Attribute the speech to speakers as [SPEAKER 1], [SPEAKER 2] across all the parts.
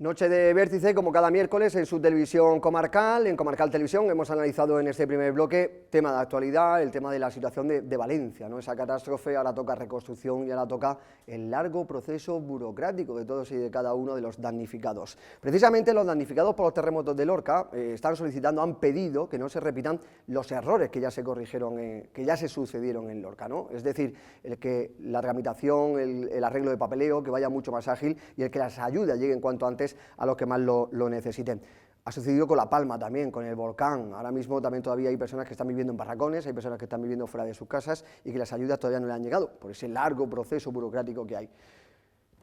[SPEAKER 1] Noche de vértice, como cada miércoles, en su televisión comarcal, en Comarcal Televisión. Hemos analizado en este primer bloque tema de actualidad, el tema de la situación de Valencia, ¿no? Esa catástrofe, ahora toca reconstrucción y ahora toca el largo proceso burocrático de todos y de cada uno de los damnificados. Precisamente los damnificados por los terremotos de Lorca están solicitando, han pedido que no se repitan los errores que ya se corrigieron, que ya se sucedieron en Lorca, ¿no? Es decir, que la tramitación, el arreglo de papeleo, que vaya mucho más ágil y el que las ayudas lleguen cuanto antes a los que más lo necesiten. Ha sucedido con La Palma también, con el volcán. Ahora mismo también todavía hay personas que están viviendo en barracones, hay personas que están viviendo fuera de sus casas y que las ayudas todavía no le han llegado por ese largo proceso burocrático que hay.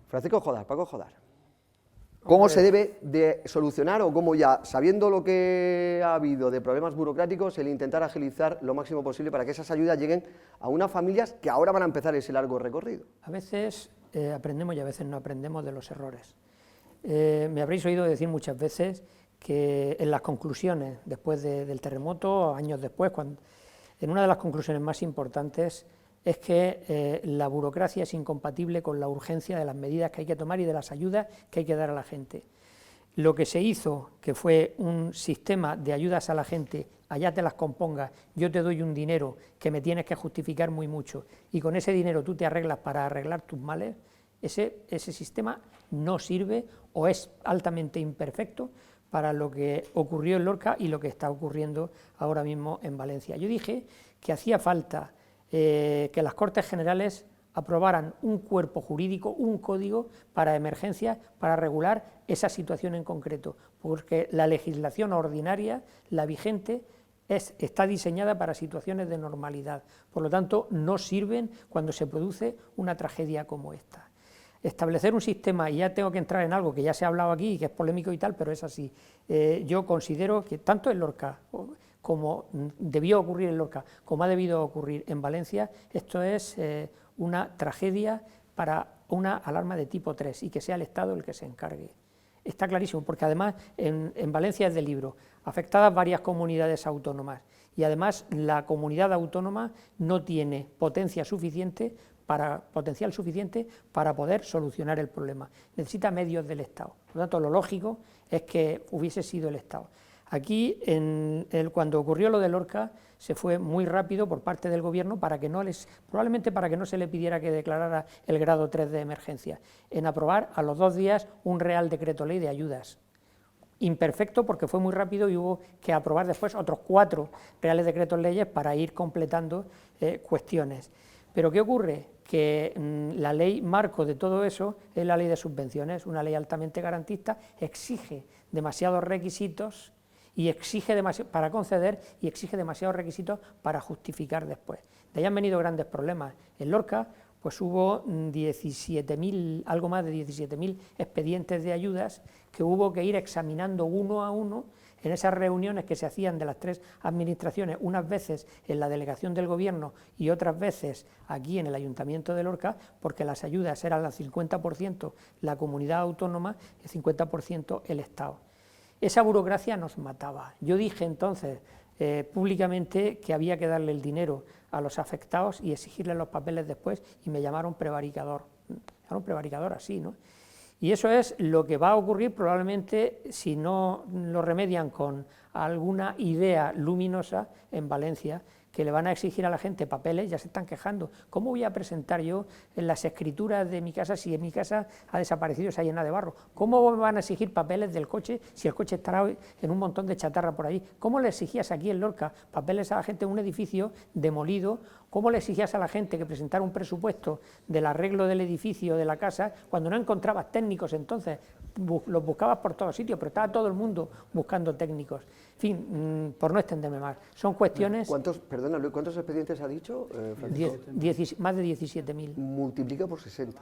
[SPEAKER 1] Francisco Jodar, Paco Jodar, ¿cómo se debe de solucionar o cómo ya, sabiendo lo que ha habido de problemas burocráticos, el intentar agilizar lo máximo posible para que esas ayudas lleguen a unas familias que ahora van a empezar ese largo recorrido?
[SPEAKER 2] A veces aprendemos y a veces no aprendemos de los errores. Me habréis oído decir muchas veces que en las conclusiones, después del terremoto, años después, en una de las conclusiones más importantes es que la burocracia es incompatible con la urgencia de las medidas que hay que tomar y de las ayudas que hay que dar a la gente. Lo que se hizo, que fue un sistema de ayudas a la gente, allá te las compongas, yo te doy un dinero que me tienes que justificar muy mucho, y con ese dinero tú te arreglas para arreglar tus males, ese sistema no sirve o es altamente imperfecto para lo que ocurrió en Lorca y lo que está ocurriendo ahora mismo en Valencia. Yo dije que hacía falta que las Cortes Generales aprobaran un cuerpo jurídico, un código para emergencias, para regular esa situación en concreto, porque la legislación ordinaria, la vigente, está diseñada para situaciones de normalidad, por lo tanto no sirven cuando se produce una tragedia como esta. Establecer un sistema, y ya tengo que entrar en algo que ya se ha hablado aquí y que es polémico y tal, pero es así. Yo considero que tanto en Lorca, como debió ocurrir en Lorca, como ha debido ocurrir en Valencia, esto es una tragedia para una alarma de tipo 3 y que sea el Estado el que se encargue. Está clarísimo, porque además en Valencia es de libro, afectadas varias comunidades autónomas, y además la comunidad autónoma no tiene potencial suficiente para poder solucionar el problema. Necesita medios del Estado. Por lo tanto, lo lógico es que hubiese sido el Estado. Aquí, cuando ocurrió lo de Lorca, se fue muy rápido por parte del gobierno probablemente para que no se le pidiera que declarara el grado 3 de emergencia, en aprobar a los 2 días un Real Decreto Ley de ayudas. Imperfecto porque fue muy rápido y hubo que aprobar después otros 4 Reales Decretos Leyes para ir completando cuestiones. Pero ¿qué ocurre? Que la ley marco de todo eso es la ley de subvenciones, una ley altamente garantista, exige demasiados requisitos y exige para conceder y exige demasiados requisitos para justificar después. De ahí han venido grandes problemas. En Lorca pues hubo 17.000, algo más de 17.000 expedientes de ayudas que hubo que ir examinando uno a uno en esas reuniones que se hacían de las 3 administraciones, unas veces en la delegación del gobierno y otras veces aquí en el Ayuntamiento de Lorca, porque las ayudas eran al 50% la comunidad autónoma y el 50% el Estado. Esa burocracia nos mataba. Yo dije entonces públicamente que había que darle el dinero a los afectados y exigirles los papeles después, y me llamaron prevaricador. Me llamaron prevaricador así, ¿no? Y eso es lo que va a ocurrir probablemente si no lo remedian con alguna idea luminosa en Valencia, que le van a exigir a la gente papeles. Ya se están quejando. ¿Cómo voy a presentar yo en las escrituras de mi casa si en mi casa ha desaparecido, se ha llenado de barro? ¿Cómo me van a exigir papeles del coche si el coche estará en un montón de chatarra por ahí? ¿Cómo le exigías aquí en Lorca papeles a la gente en un edificio demolido? ¿Cómo le exigías a la gente que presentara un presupuesto del arreglo del edificio, de la casa, cuando no encontrabas técnicos? Entonces los buscabas por todos sitios, pero estaba todo el mundo buscando técnicos. En fin, por no extenderme más, son cuestiones...
[SPEAKER 1] Perdona, Luis, ¿cuántos expedientes ha dicho, Francisco?
[SPEAKER 2] Más de 17.000.
[SPEAKER 1] Multiplica por 60.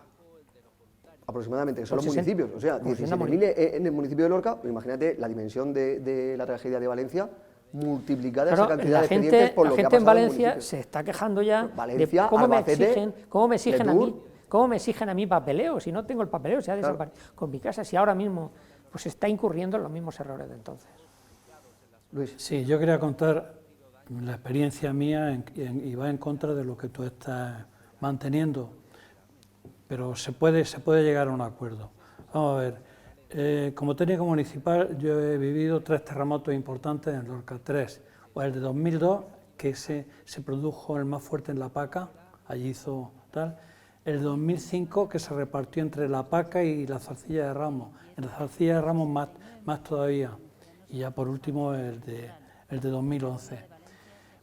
[SPEAKER 1] Aproximadamente, que son los
[SPEAKER 2] 60,
[SPEAKER 1] municipios. O sea, 17.000 en el municipio de Lorca. Imagínate la dimensión de la tragedia de Valencia, multiplicada esa cantidad de expedientes por lo que ha pasado
[SPEAKER 2] en Valencia se está quejando ya
[SPEAKER 1] Valencia,
[SPEAKER 2] de cómo
[SPEAKER 1] Albacete,
[SPEAKER 2] me exigen a mí papeleo, si no tengo el papeleo, se ha desaparecido con mi casa, si ahora mismo pues está incurriendo en los mismos errores de entonces.
[SPEAKER 1] Luis.
[SPEAKER 3] Sí, yo quería contar la experiencia mía y va en contra de lo que tú estás manteniendo, pero se puede llegar a un acuerdo. Vamos a ver, Como técnico municipal yo he vivido 3 terremotos importantes en Lorca, 3. O el de 2002, que se produjo el más fuerte en La Paca, allí hizo tal. El de 2005, que se repartió entre La Paca y la Zarcilla de Ramos. En la Zarcilla de Ramos más todavía. Y ya por último el de 2011.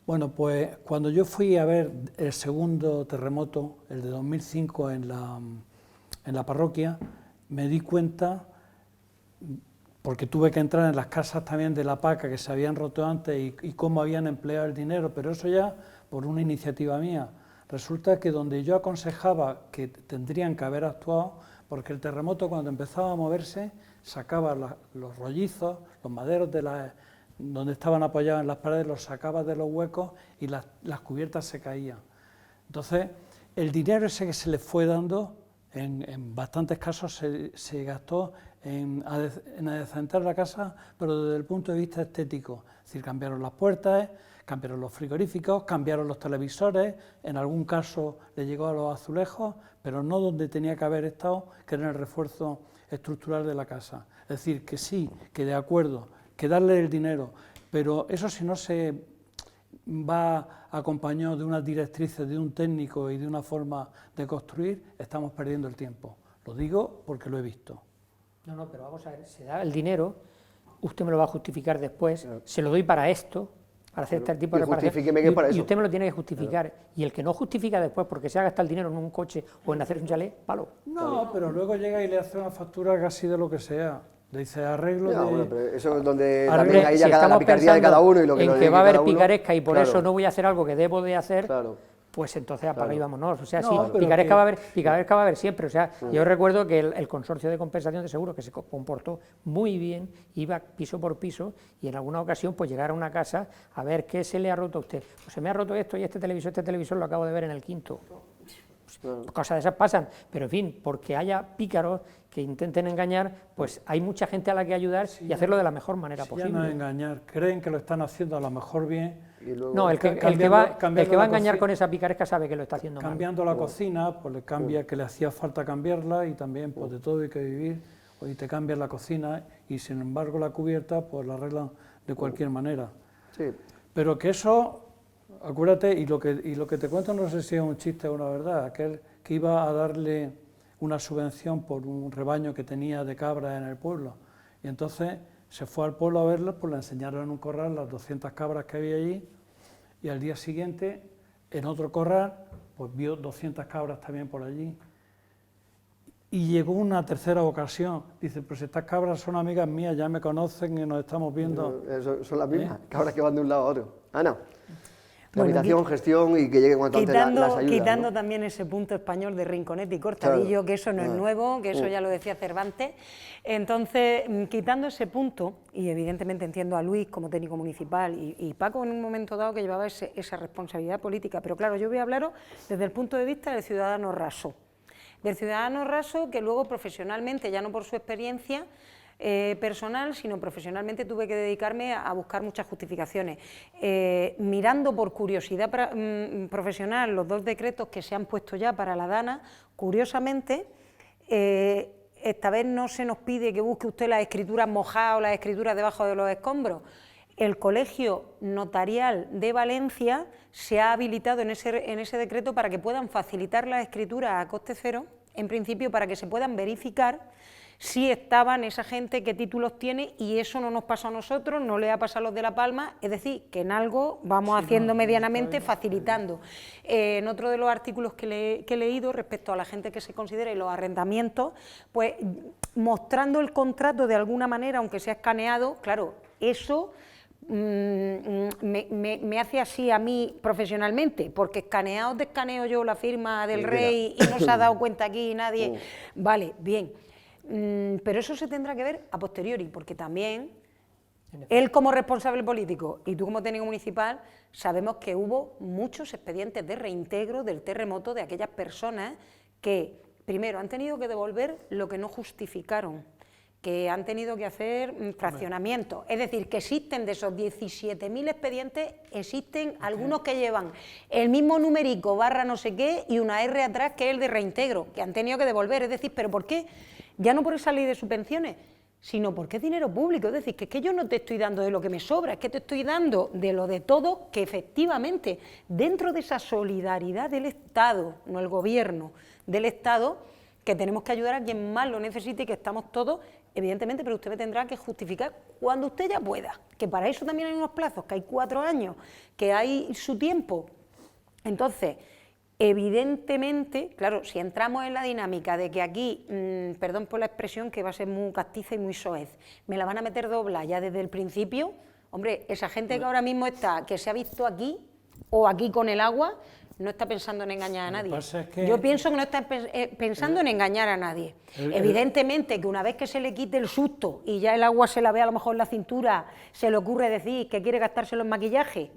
[SPEAKER 3] Bueno, pues cuando yo fui a ver el segundo terremoto, el de 2005 en la parroquia, me di cuenta, porque tuve que entrar en las casas también de La Paca que se habían roto antes y cómo habían empleado el dinero, pero eso ya por una iniciativa mía. Resulta que donde yo aconsejaba que tendrían que haber actuado, porque el terremoto cuando empezaba a moverse sacaba los rollizos, los maderos donde estaban apoyados en las paredes, los sacaba de los huecos y las cubiertas se caían. Entonces, el dinero ese que se les fue dando, en bastantes casos se gastó en adecentar la casa, pero desde el punto de vista estético. Es decir, cambiaron las puertas, cambiaron los frigoríficos, cambiaron los televisores, en algún caso le llegó a los azulejos, pero no donde tenía que haber estado, que era el refuerzo estructural de la casa. Es decir, que sí, que de acuerdo, que darle el dinero, pero eso si no se va acompañado de unas directrices de un técnico y de una forma de construir, estamos perdiendo el tiempo. Lo digo porque lo he visto.
[SPEAKER 2] No, pero vamos a ver, se da el dinero, usted me lo va a justificar después, se lo doy para esto, para hacer este tipo de reparación, y usted me lo tiene que justificar, y el que no justifica después porque se ha gastado el dinero en un coche o en hacer un chalet, palo.
[SPEAKER 3] No, pero luego llega y le hace una factura casi de lo que sea. Le dice arreglo de...
[SPEAKER 1] Bueno, pero eso es donde
[SPEAKER 2] también
[SPEAKER 1] ahí ya la picardía de cada uno y lo que
[SPEAKER 2] en
[SPEAKER 1] lo
[SPEAKER 2] que va a haber
[SPEAKER 1] cada uno,
[SPEAKER 2] picaresca y por eso no voy a hacer algo que debo de hacer, pues entonces apaga y vámonos. O sea, sí, picaresca va a haber siempre. O sea, yo recuerdo que el consorcio de compensación de seguros, que se comportó muy bien, iba piso por piso y en alguna ocasión pues llegar a una casa a ver qué se le ha roto a usted. Pues se me ha roto esto y este televisor lo acabo de ver en el quinto. Cosas de esas pasan, pero en fin, porque haya pícaros que intenten engañar, pues hay mucha gente a la que ayudar y hacerlo de la mejor manera posible.
[SPEAKER 3] Ya no engañar, creen que lo están haciendo a lo mejor bien.
[SPEAKER 2] Y luego, no, el que va a engañar con esa picaresca sabe que lo está haciendo mal.
[SPEAKER 3] Cambiando la cocina, pues le cambia que le hacía falta cambiarla y también pues de todo hay que vivir, hoy te cambian la cocina y sin embargo la cubierta pues la arreglan de cualquier manera.
[SPEAKER 1] Sí.
[SPEAKER 3] Pero que eso... Acuérdate, y lo que te cuento no sé si es un chiste o una verdad, aquel que iba a darle una subvención por un rebaño que tenía de cabras en el pueblo, y entonces se fue al pueblo a verlas, pues le enseñaron en un corral las 200 cabras que había allí, y al día siguiente, en otro corral, pues vio 200 cabras también por allí, y llegó una tercera ocasión, dice, pues estas cabras son amigas mías, ya me conocen y nos estamos viendo.
[SPEAKER 1] Son las mismas, cabras que van de un lado a otro. Ana. Tramitación, gestión y que llegue cuanto antes las ayudas.
[SPEAKER 4] Quitando también ese punto español de Rinconete y Cortadillo, que eso no es nuevo, que eso ya lo decía Cervantes. Entonces, quitando ese punto, y evidentemente entiendo a Luis como técnico municipal y Paco en un momento dado que llevaba esa responsabilidad política, pero claro, yo voy a hablaros desde el punto de vista del ciudadano raso. Del ciudadano raso que luego profesionalmente, ya no por su experiencia, personal, sino profesionalmente tuve que dedicarme a buscar muchas justificaciones. Mirando por curiosidad profesional los 2 decretos que se han puesto ya para la Dana, curiosamente, esta vez no se nos pide que busque usted las escrituras mojadas o las escrituras debajo de los escombros. El Colegio Notarial de Valencia se ha habilitado en ese decreto para que puedan facilitar las escrituras a coste cero, en principio para que se puedan verificar si estaban esa gente, qué títulos tiene, y eso no nos pasó a nosotros, no le ha pasado a los de La Palma, es decir, que en algo vamos haciendo medianamente, facilitando. En otro de los artículos que he leído respecto a la gente que se considera y los arrendamientos, pues mostrando el contrato de alguna manera, aunque sea escaneado, claro, eso me hace así a mí profesionalmente, porque escaneado te escaneo yo la firma del rey y no se ha dado cuenta aquí nadie, vale, bien. Pero eso se tendrá que ver a posteriori, porque también él como responsable político y tú como técnico municipal sabemos que hubo muchos expedientes de reintegro del terremoto de aquellas personas que primero han tenido que devolver lo que no justificaron, que han tenido que hacer fraccionamiento, es decir, que existen de esos 17.000 expedientes, existen algunos que llevan el mismo numerico barra no sé qué y una R atrás que es el de reintegro, que han tenido que devolver, es decir, ¿pero por qué? Ya no por esa ley de subvenciones, sino porque es dinero público. Es decir, que es que yo no te estoy dando de lo que me sobra, es que te estoy dando de lo de todo, que efectivamente dentro de esa solidaridad del Estado, no el gobierno, del Estado, que tenemos que ayudar a quien más lo necesite y que estamos todos, evidentemente, pero usted me tendrá que justificar cuando usted ya pueda, que para eso también hay unos plazos, que hay 4 años, que hay su tiempo. Entonces, evidentemente, claro, si entramos en la dinámica de que aquí, perdón por la expresión, que va a ser muy castiza y muy soez, me la van a meter dobla ya desde el principio, hombre, esa gente que ahora mismo está, que se ha visto aquí, o aquí con el agua, no está pensando en engañar a nadie. Yo pienso que no está pensando en engañar a nadie. Evidentemente que una vez que se le quite el susto y ya el agua se la ve a lo mejor en la cintura, se le ocurre decir que quiere gastárselo en maquillaje,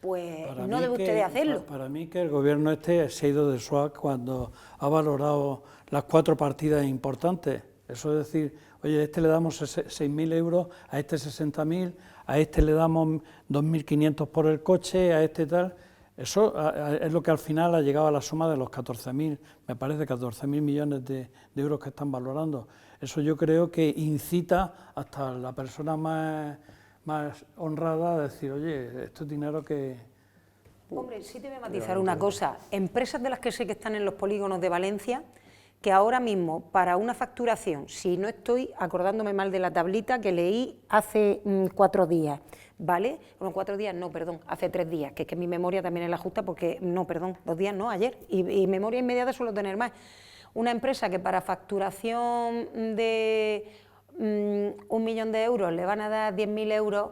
[SPEAKER 4] pues no debe usted de hacerlo.
[SPEAKER 3] Para mí que el gobierno se ha ido de swag cuando ha valorado las 4 partidas importantes. Eso es decir, oye, a este le damos 6.000 euros, a este 60.000, a este le damos 2.500 por el coche, a este tal. Eso es lo que al final ha llegado a la suma de los 14.000, me parece 14.000 millones de euros que están valorando. Eso yo creo que incita hasta la persona más honrada a decir, oye, esto es dinero que...
[SPEAKER 4] Hombre, sí te voy a matizar una cosa. Empresas de las que sé que están en los polígonos de Valencia, que ahora mismo para una facturación, si no estoy acordándome mal de la tablita que leí hace 4 días, ¿vale? Bueno, 4 días no, perdón, hace 3 días, que es que mi memoria también es la justa porque, no, perdón, 2 días no, ayer, y memoria inmediata suelo tener más. Una empresa que para facturación de 1 millón de euros le van a dar 10.000 euros,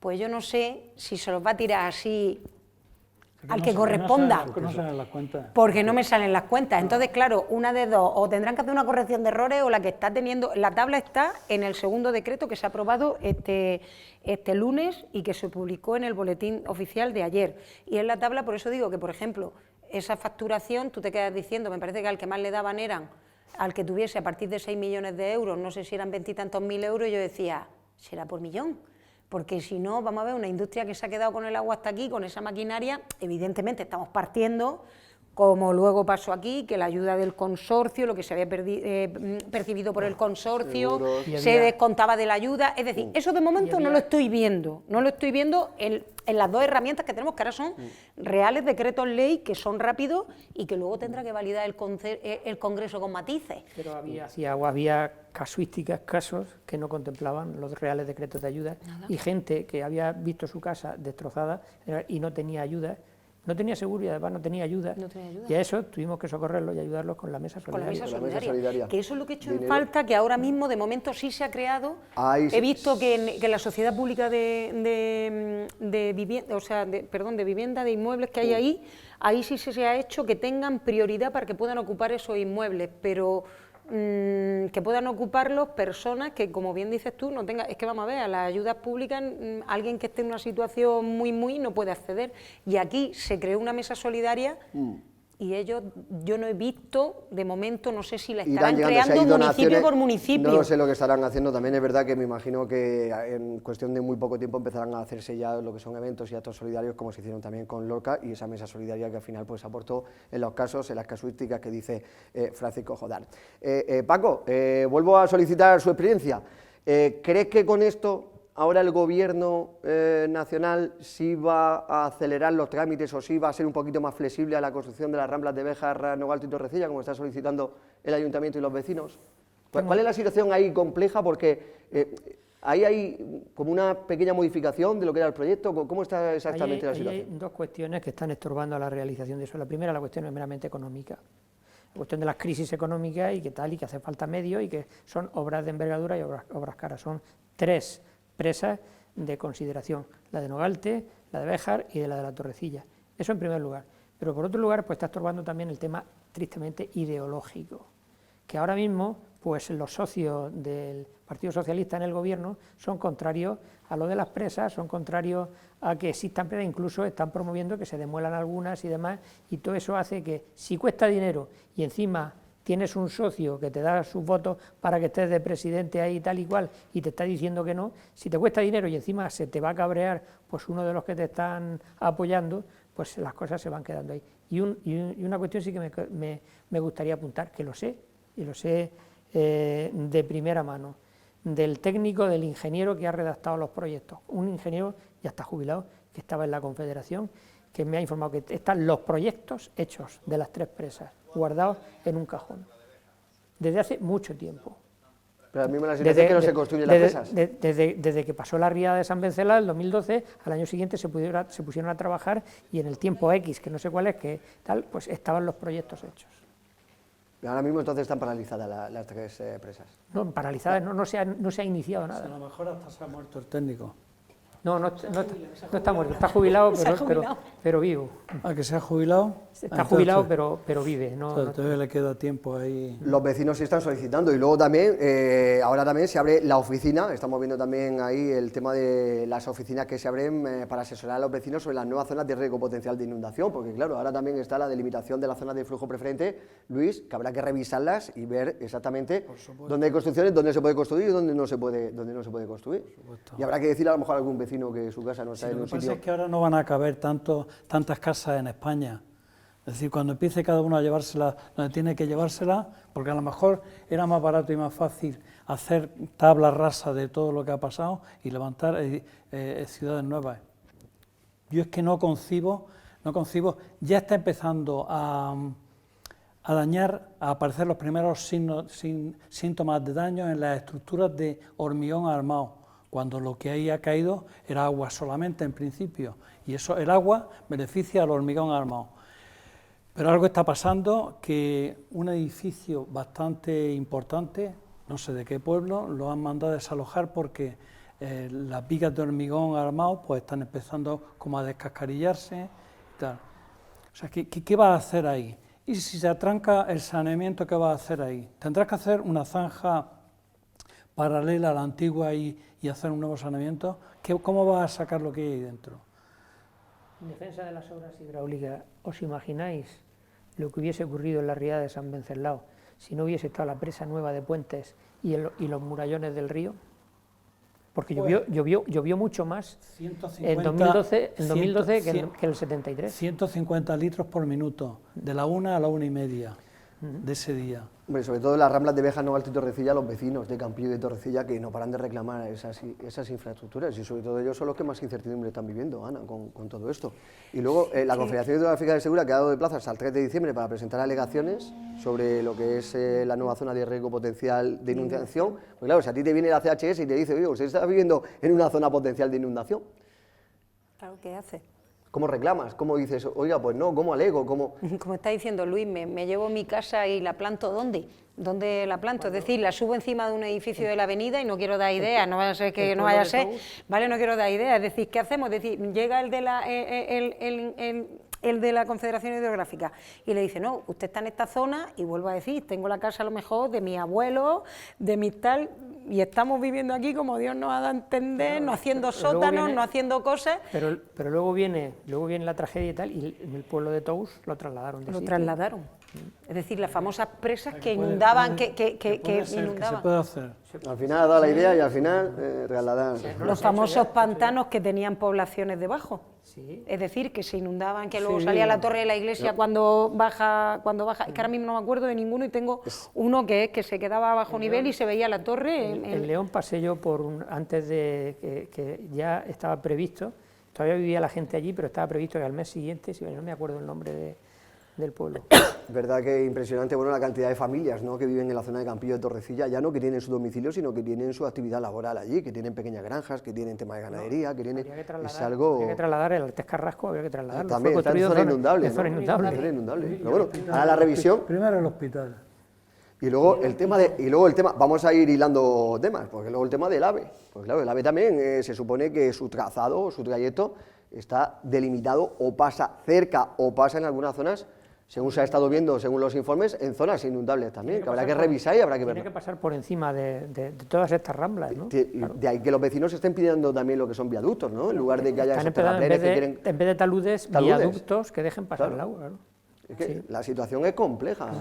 [SPEAKER 4] pues yo no sé si se los va a tirar así al que corresponda, porque no me salen las cuentas. Entonces, claro, una de dos, o tendrán que hacer una corrección de errores o la que está teniendo, la tabla está en el segundo decreto que se ha aprobado este lunes y que se publicó en el boletín oficial de ayer. Y en la tabla, por eso digo que, por ejemplo, esa facturación, tú te quedas diciendo, me parece que al que más le daban eran, al que tuviese a partir de 6 millones de euros, no sé si eran 20 y tantos mil euros, yo decía, será por millón. Porque si no, vamos a ver, una industria que se ha quedado con el agua hasta aquí, con esa maquinaria, evidentemente estamos partiendo, como luego pasó aquí, que la ayuda del consorcio, lo que se había percibido por el consorcio, se descontaba de la ayuda, es decir, eso de momento no lo estoy viendo, en las 2 herramientas que tenemos, que ahora son reales decretos ley, que son rápidos y que luego tendrá que validar el Congreso con matices.
[SPEAKER 2] Pero había casuísticas, casos que no contemplaban los reales decretos de ayuda. Nada. Y gente que había visto su casa destrozada y no tenía ayuda, no tenía seguro y además no tenía ayuda. Y a eso tuvimos que socorrerlos y ayudarlos con la mesa solidaria.
[SPEAKER 4] Con la mesa solidaria. Que eso es lo que he hecho en falta, que ahora mismo de momento sí se ha creado. He visto que en la Sociedad Pública de Vivienda, de inmuebles que hay ahí sí se ha hecho que tengan prioridad para que puedan ocupar esos inmuebles, pero que puedan ocuparlos personas que, como bien dices tú, no tengan, es que vamos a ver, a las ayudas públicas alguien que esté en una situación muy no puede acceder, y aquí se creó una mesa solidaria y ellos, yo no he visto, de momento, no sé si la estarán creando municipio por municipio.
[SPEAKER 1] No sé lo que estarán haciendo, también es verdad que me imagino que en cuestión de muy poco tiempo empezarán a hacerse ya lo que son eventos y actos solidarios, como se hicieron también con Lorca y esa mesa solidaria que al final pues aportó en los casos, en las casuísticas que dice Francisco Jodar. Paco, vuelvo a solicitar su experiencia. ¿Crees que con esto ahora el Gobierno nacional sí va a acelerar los trámites o sí va a ser un poquito más flexible a la construcción de las ramblas de Béjar, Nogalto y Torrecilla, como está solicitando el Ayuntamiento y los vecinos? ¿Cuál es la situación ahí compleja? Porque ahí hay como una pequeña modificación de lo que era el proyecto. ¿Cómo está exactamente la situación?
[SPEAKER 2] Hay 2 cuestiones que están estorbando a la realización de eso. La primera, la cuestión es meramente económica. La cuestión de las crisis económicas y que tal, y que hace falta medios y que son obras de envergadura y obras caras. Son 3 presas de consideración, la de Nogalte, la de Béjar y la de la Torrecilla. Eso en primer lugar. Pero por otro lugar, pues está estorbando también el tema tristemente ideológico, que ahora mismo pues los socios del Partido Socialista en el Gobierno son contrarios a lo de las presas, son contrarios a que existan presas, incluso están promoviendo que se demuelan algunas y demás, y todo eso hace que si cuesta dinero y encima tienes un socio que te da sus votos para que estés de presidente ahí tal y cual y te está diciendo que no, si te cuesta dinero y encima se te va a cabrear pues uno de los que te están apoyando, pues las cosas se van quedando ahí. Y una cuestión sí que me gustaría apuntar, que lo sé, y lo sé de primera mano. del técnico, del ingeniero que ha redactado los proyectos. Un ingeniero ya está jubilado, que estaba en la Confederación, que me ha informado que están los proyectos hechos de las 3 presas, guardados en un cajón, desde hace mucho tiempo.
[SPEAKER 1] Pero a mí me la sensación que no se construyen las presas.
[SPEAKER 2] Desde que pasó la riada de San Venceslao, en 2012, al año siguiente se pusieron a trabajar y en el tiempo X, que no sé cuál es, que tal, pues estaban los proyectos hechos.
[SPEAKER 1] Ahora mismo entonces están paralizadas las 3 presas.
[SPEAKER 2] No, paralizadas, no se ha iniciado nada.
[SPEAKER 3] A lo mejor hasta se ha muerto el técnico.
[SPEAKER 2] No está muerto, está jubilado, pero vivo.
[SPEAKER 3] ¿A que se ha jubilado?
[SPEAKER 2] Está jubilado, pero vive.
[SPEAKER 3] Todavía le queda tiempo ahí.
[SPEAKER 1] Los vecinos sí están solicitando y luego también, ahora también se abre la oficina, estamos viendo también ahí el tema de las oficinas que se abren para asesorar a los vecinos sobre las nuevas zonas de riesgo potencial de inundación, porque claro, ahora también está la delimitación de las zonas de flujo preferente, Luis, que habrá que revisarlas y ver exactamente dónde hay construcciones, dónde se puede construir y dónde no se puede construir. Y habrá que decirle a lo mejor a algún vecino que su casa no está en un sitio.
[SPEAKER 3] Lo que pasa es que ahora no van a caber tantas casas en España. Es decir, cuando empiece cada uno a llevársela donde tiene que llevársela, porque a lo mejor era más barato y más fácil hacer tabla rasa de todo lo que ha pasado y levantar ciudades nuevas. Yo es que no concibo, ya está empezando a dañar, a aparecer los primeros síntomas de daño en las estructuras de hormigón armado, cuando lo que ahí ha caído era agua solamente en principio, y eso, el agua beneficia al hormigón armado. Pero algo está pasando, que un edificio bastante importante, no sé de qué pueblo, lo han mandado a desalojar porque las vigas de hormigón armado pues están empezando como a descascarillarse y tal. O sea, ¿qué va a hacer ahí? Y si se atranca el saneamiento, ¿qué va a hacer ahí? Tendrás que hacer una zanja paralela a la antigua y hacer un nuevo saneamiento. ¿Cómo vas a sacar lo que hay ahí dentro?
[SPEAKER 2] En defensa de las obras hidráulicas, ¿os imagináis lo que hubiese ocurrido en la riada de San Venceslao si no hubiese estado la presa nueva de Puentes y los murallones del río? Porque llovió mucho más en 2012 que en el 73.
[SPEAKER 3] 150 litros por minuto, de la 1 a la 1:30 de ese día.
[SPEAKER 1] Hombre, sobre todo en las Ramblas de Béjar, Novalto y Torrecilla, los vecinos de Campillo y de Torrecilla que no paran de reclamar esas infraestructuras y sobre todo ellos son los que más incertidumbre están viviendo, Ana, con todo esto. Y luego la Confederación Hidrográfica del Segura ha dado de plazo hasta el 3 de diciembre para presentar alegaciones sobre lo que es la nueva zona de riesgo potencial de inundación. Pues claro, si a ti te viene la CHS y te dice, oye, usted está viviendo en una zona potencial de inundación.
[SPEAKER 4] Claro, ¿qué hace?
[SPEAKER 1] ¿Cómo reclamas? ¿Cómo dices, oiga, pues no, cómo alego? ¿Cómo?
[SPEAKER 4] Como está diciendo Luis, me llevo mi casa y la planto ¿dónde? ¿Dónde la planto? Es decir, la subo encima de un edificio de la avenida y no quiero dar ideas, no vaya a ser que no vaya a ser, ¿vale? No quiero dar ideas, es decir, ¿qué hacemos? Es decir, llega el de la Confederación Hidrográfica y le dice, no, usted está en esta zona y vuelvo a decir, tengo la casa a lo mejor de mi abuelo, de mi tal, y estamos viviendo aquí como Dios nos ha dado a entender, no haciendo sótanos, no haciendo cosas.
[SPEAKER 2] Pero luego viene la tragedia y tal, y en el pueblo de Tous lo trasladaron.
[SPEAKER 4] Lo trasladaron. Es decir, las famosas presas que inundaban, que inundaban.
[SPEAKER 3] Se puede hacer.
[SPEAKER 1] Al final ha dado la idea y al final trasladar.
[SPEAKER 4] Los famosos pantanos que tenían poblaciones debajo.
[SPEAKER 2] Sí.
[SPEAKER 4] Es decir, que se inundaban, que luego salía la torre de la iglesia cuando baja. Es que ahora mismo no me acuerdo de ninguno y tengo uno que es que se quedaba a bajo nivel y se veía la torre.
[SPEAKER 2] En León pasé yo antes de que ya estaba previsto, todavía vivía la gente allí, pero estaba previsto que al mes siguiente, si no me acuerdo el nombre del pueblo.
[SPEAKER 1] Verdad que impresionante, bueno, la cantidad de familias, ¿no?, que viven en la zona de Campillo de Torrecilla, ya no que tienen su domicilio, sino que tienen su actividad laboral allí, que tienen pequeñas granjas, que tienen tema de ganadería, que tienen...
[SPEAKER 2] Es algo... Habría que trasladar el Artés Carrasco, habría que trasladarlo.
[SPEAKER 1] También está en zona inundable,
[SPEAKER 2] ¿no? Zona inundable.
[SPEAKER 1] Zona inundable. Pero bueno, ahora la revisión...
[SPEAKER 3] Primero el hospital.
[SPEAKER 1] Y luego el tema vamos a ir hilando temas, porque luego el tema del AVE. Pues claro, el AVE también se supone que su trazado, su trayecto, está delimitado o pasa cerca o pasa en algunas zonas, según se ha estado viendo, según los informes, en zonas inundables también, que habrá que revisar y habrá que ver.
[SPEAKER 2] Tiene que pasar por encima de todas estas ramblas, ¿no?
[SPEAKER 1] Claro. De ahí que los vecinos estén pidiendo también lo que son viaductos, ¿no? En lugar de que haya esos terraplenes que quieren...
[SPEAKER 2] En vez de taludes, viaductos que dejen pasar el agua, claro.
[SPEAKER 1] Es que la situación es compleja,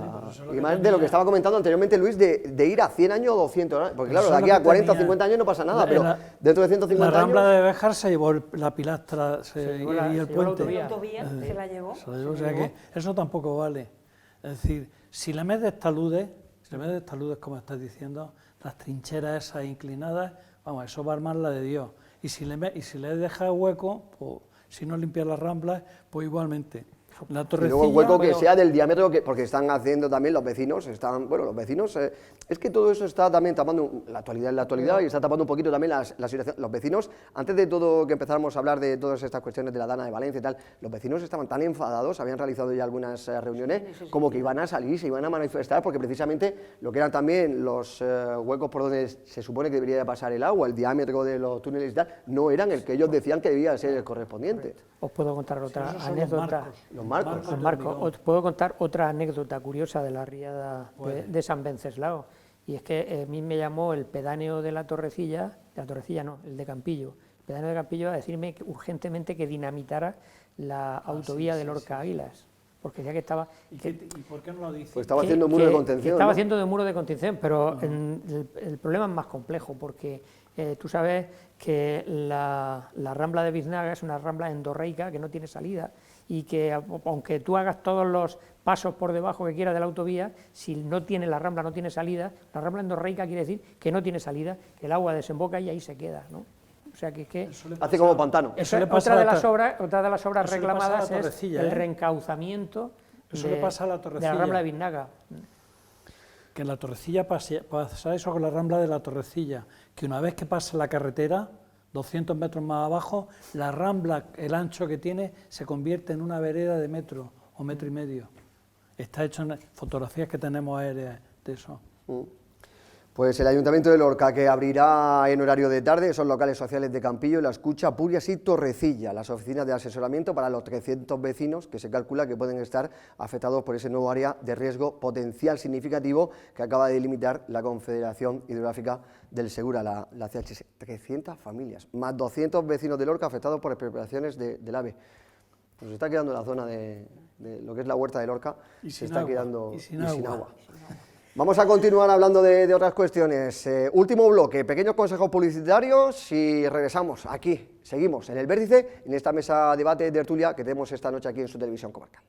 [SPEAKER 1] y más de lo que estaba comentando anteriormente Luis, de ir a 100 años o 200 años, porque claro, de aquí a 40 o 50 años no pasa nada, pero dentro de 150 años...
[SPEAKER 3] La Rambla de Béjar se llevó la pilastra y el puente.
[SPEAKER 4] La autovía se la llevó.
[SPEAKER 3] O sea que eso tampoco vale. Es decir, si le metes taludes como estás diciendo, las trincheras esas inclinadas, vamos, eso va a armar la de Dios. Y si le deja hueco, pues, si no limpias las ramblas, pues igualmente. La
[SPEAKER 1] y
[SPEAKER 3] torrecilla,
[SPEAKER 1] luego un hueco que sea del diámetro, porque están haciendo también los vecinos, es que todo eso está también tapando, la actualidad y está tapando un poquito también la situación. Los vecinos, antes de todo que empezáramos a hablar de todas estas cuestiones de la Dana de Valencia y tal, los vecinos estaban tan enfadados, habían realizado ya algunas reuniones, como que iban a salir, se iban a manifestar, porque precisamente lo que eran también los huecos por donde se supone que debería pasar el agua, el diámetro de los túneles y tal, no eran el que ellos decían que debía ser el correspondiente.
[SPEAKER 2] Os puedo contar otra anécdota.
[SPEAKER 1] Los marcos.
[SPEAKER 2] Os puedo contar otra anécdota curiosa de la riada de San Venceslao. Y es que a mí me llamó el pedáneo de la Torrecilla no, el de Campillo, el pedáneo de Campillo a decirme que, urgentemente que dinamitara la autovía de Lorca Águilas. Porque decía que estaba...
[SPEAKER 3] ¿Y por qué no lo dice?
[SPEAKER 1] Pues estaba haciendo muro de contención.
[SPEAKER 2] Estaba haciendo de muro de contención, pero el problema es más complejo, porque tú sabes que la Rambla de Biznaga es una rambla endorreica que no tiene salida, y que aunque tú hagas todos los pasos por debajo que quieras de la autovía, si no tiene la rambla, no tiene salida, la rambla endorreica quiere decir que no tiene salida, que el agua desemboca y ahí se queda, ¿no? O sea que
[SPEAKER 1] hace como pantano.
[SPEAKER 2] otra de las obras reclamadas es el reencauzamiento de la Rambla de Biznaga.
[SPEAKER 3] Que en la Torrecilla pasa eso con la Rambla de la Torrecilla, que una vez que pasa la carretera, 200 metros más abajo, la Rambla, el ancho que tiene, se convierte en una vereda de metro o metro y medio. Está hecho en fotografías que tenemos aéreas de eso.
[SPEAKER 1] Pues el Ayuntamiento de Lorca, que abrirá en horario de tarde esos locales sociales de Campillo, La Escucha, Purias y Torrecilla, las oficinas de asesoramiento para los 300 vecinos que se calcula que pueden estar afectados por ese nuevo área de riesgo potencial significativo que acaba de delimitar la Confederación Hidrográfica del Segura, la CHS. 300 familias, más 200 vecinos de Lorca afectados por expropiaciones del AVE. Nos está quedando la zona de lo que es la huerta de Lorca, se está quedando sin agua. Vamos a continuar hablando de otras cuestiones. Último bloque, pequeños consejos publicitarios y regresamos aquí. Seguimos en El Vértice, en esta mesa debate de tertulia que tenemos esta noche aquí en su televisión comarcal.